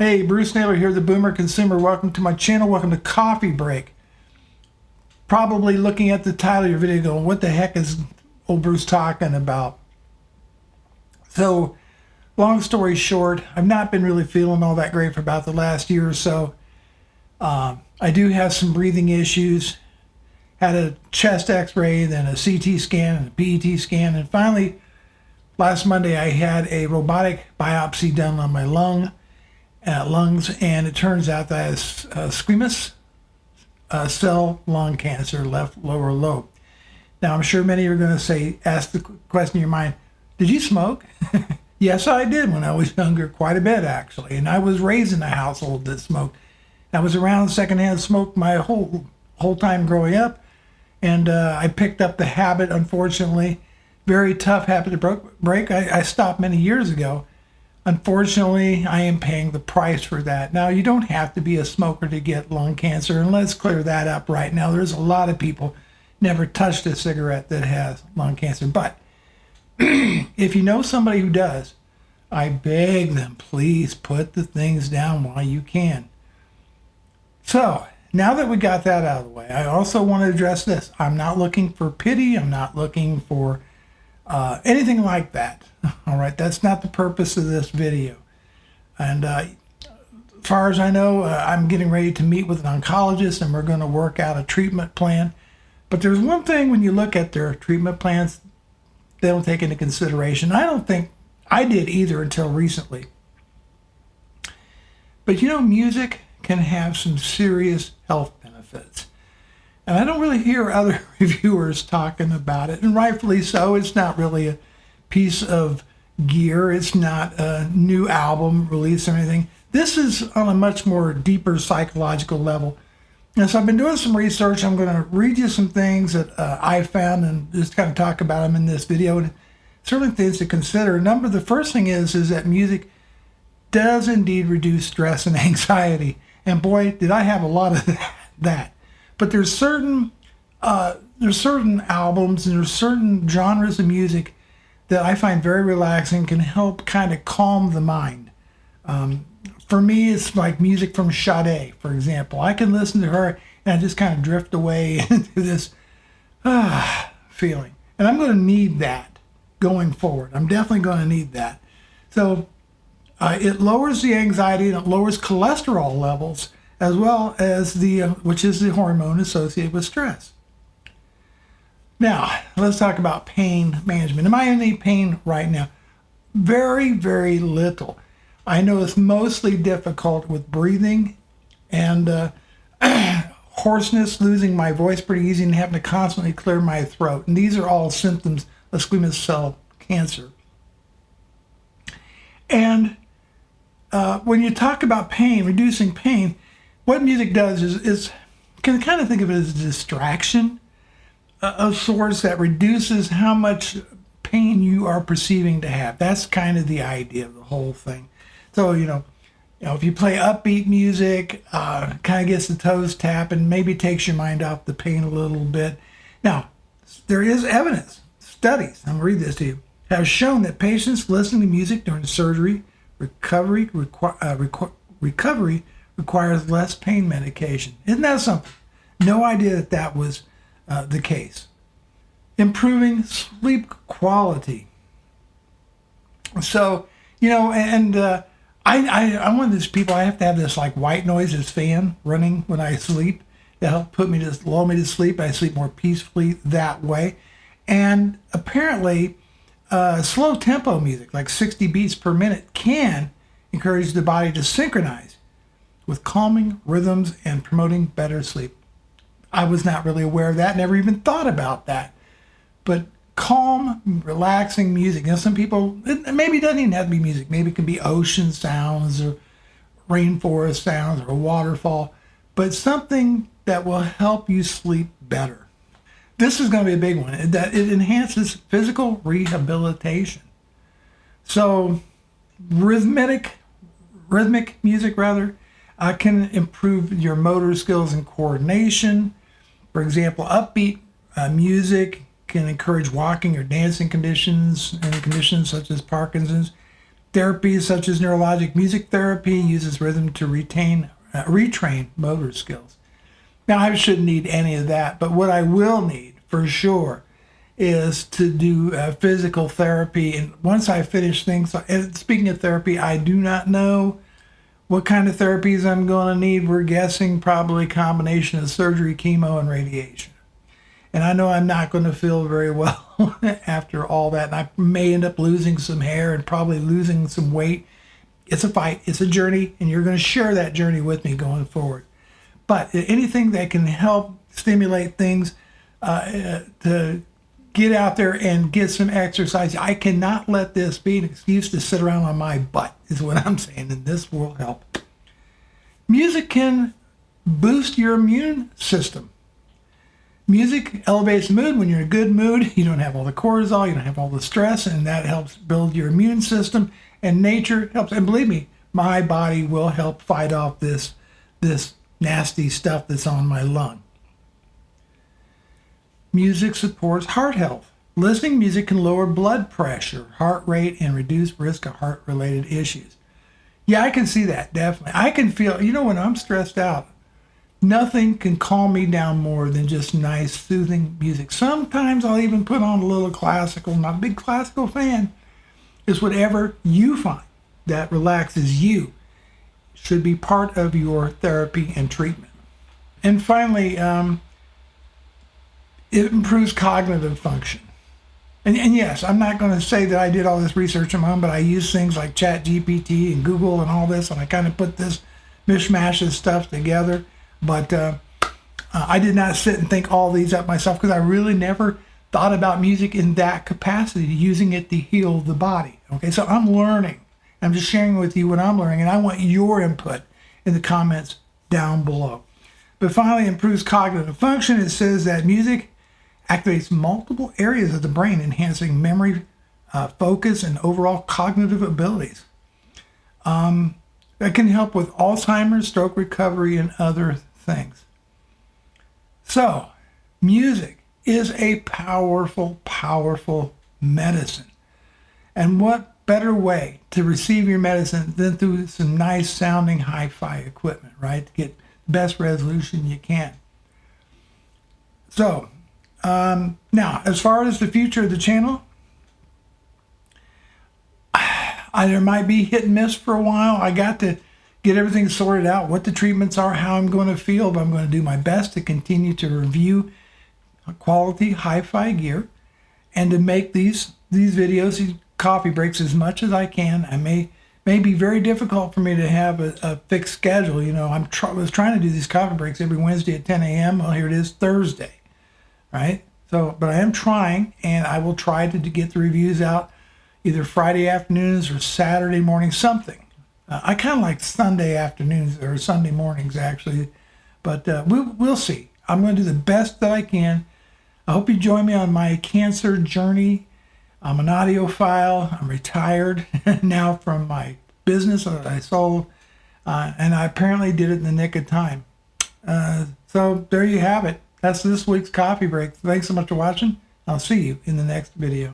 Hey, Bruce Naylor here, the Boomer Consumer. Welcome to my channel. Welcome to Coffee Break. Probably looking at the title of your video going, what the heck is old Bruce talking about? So, long story short, I've not been really feeling all that great for about the last year or so. I do have some breathing issues. Had a chest x-ray, then a CT scan and a PET scan, and finally, last Monday I had a robotic biopsy done on my lungs, and it turns out that I have squamous cell lung cancer, left lower lobe. Now, I'm sure many are going to ask the question in your mind, did you smoke? Yes, I did when I was younger, quite a bit actually, and I was raised in a household that smoked. I was around secondhand smoke my whole time growing up, and I picked up the habit, unfortunately. Very tough habit to break. I stopped many years ago. Unfortunately, I am paying the price for that. Now, you don't have to be a smoker to get lung cancer, and let's clear that up right now. There's a lot of people never touched a cigarette that has lung cancer. But if you know somebody who does, I beg them, please put the things down while you can. So, now that we got that out of the way, I also want to address this. I'm not looking for pity. I'm not looking for anything like that. All right, that's not the purpose of this video. And as far as I know, I'm getting ready to meet with an oncologist, and we're going to work out a treatment plan. But there's one thing when you look at their treatment plans, they don't take into consideration. I don't think I did either until recently. But you know, music can have some serious health benefits. And I don't really hear other reviewers talking about it, and rightfully so. It's not really a piece of gear. It's not a new album release or anything. This is on a much more deeper psychological level. And so I've been doing some research. I'm going to read you some things that I found and just kind of talk about them in this video. And certainly things to consider. The first thing is that music does indeed reduce stress and anxiety. And boy, did I have a lot of that. But there's certain albums and there's certain genres of music that I find very relaxing, can help kind of calm the mind. For me, it's like music from Sade, for example. I can listen to her and I just kind of drift away into this feeling. And I'm going to need that going forward. I'm definitely going to need that. So it lowers the anxiety and it lowers cholesterol levels, as well as which is the hormone associated with stress. Now, let's talk about pain management. Am I in any pain right now? Very, very little. I know it's mostly difficult with breathing and hoarseness, losing my voice pretty easy, and having to constantly clear my throat. And these are all symptoms of squamous cell cancer. And when you talk about pain, reducing pain, what music does is can kind of think of it as a distraction of sorts that reduces how much pain you are perceiving to have. That's kind of the idea of the whole thing. So, you know, if you play upbeat music, kind of gets the toes tapping, maybe takes your mind off the pain a little bit. Now, there is evidence, studies, I'm going to read this to you, have shown that patients listening to music during surgery, recovery requires less pain medication. Isn't that something? No idea that was the case. Improving sleep quality. So, you know, and I'm one of those people, I have to have this like white noise, this fan running when I sleep to help lull me to sleep. I sleep more peacefully that way. And apparently, slow tempo music, like 60 beats per minute, can encourage the body to synchronize with calming rhythms and promoting better sleep. I was not really aware of that, never even thought about that. But calm, relaxing music. You know, some people, maybe it doesn't even have to be music. Maybe it can be ocean sounds or rainforest sounds or a waterfall, but something that will help you sleep better. This is going to be a big one, that it enhances physical rehabilitation. So rhythmic music can improve your motor skills and coordination. For example, upbeat music can encourage walking or dancing conditions, and conditions such as Parkinson's. Therapies such as neurologic music therapy uses rhythm to retrain motor skills. Now, I shouldn't need any of that, but what I will need for sure is to do physical therapy. And once I finish things, and speaking of therapy, I do not know what kind of therapies I'm going to need. We're guessing probably a combination of surgery, chemo, and radiation. And I know I'm not going to feel very well after all that. And I may end up losing some hair and probably losing some weight. It's a fight. It's a journey. And you're going to share that journey with me going forward. But anything that can help stimulate things to get out there and get some exercise. I cannot let this be an excuse to sit around on my butt, is what I'm saying. And this will help. Music can boost your immune system. Music elevates the mood. When you're in a good mood, you don't have all the cortisol, you don't have all the stress, and that helps build your immune system. And nature helps. And believe me, my body will help fight off this nasty stuff that's on my lung. Music supports heart health. Listening to music can lower blood pressure, heart rate, and reduce risk of heart-related issues. Yeah, I can see that, definitely. I can feel, when I'm stressed out, nothing can calm me down more than just nice, soothing music. Sometimes I'll even put on a little classical. Not a big classical fan. It's whatever you find that relaxes you should be part of your therapy and treatment. And finally, it improves cognitive function. And yes, I'm not going to say that I did all this research on my own, but I use things like ChatGPT and Google and all this, and I kind of put this mishmash of stuff together. But I did not sit and think all these up myself because I really never thought about music in that capacity, using it to heal the body. Okay, so I'm learning. I'm just sharing with you what I'm learning, and I want your input in the comments down below. But finally, improves cognitive function. It says that music activates multiple areas of the brain, enhancing memory, focus, and overall cognitive abilities. That can help with Alzheimer's, stroke recovery, and other things. So, music is a powerful, powerful medicine. And what better way to receive your medicine than through some nice sounding hi-fi equipment, right? To get the best resolution you can. So, now, as far as the future of the channel, there might be hit and miss for a while. I got to get everything sorted out, what the treatments are, how I'm going to feel, but I'm going to do my best to continue to review quality hi-fi gear and to make these videos, these coffee breaks, as much as I can. I may be very difficult for me to have a fixed schedule. I was trying to do these coffee breaks every Wednesday at 10 a.m. Well, here it is Thursday, right? So, but I am trying, and I will try to get the reviews out either Friday afternoons or Saturday morning, something. I kind of like Sunday afternoons or Sunday mornings, actually. But we'll see. I'm going to do the best that I can. I hope you join me on my cancer journey. I'm an audiophile. I'm retired now from my business that I sold. And I apparently did it in the nick of time. So there you have it. That's this week's coffee break. Thanks so much for watching. I'll see you in the next video.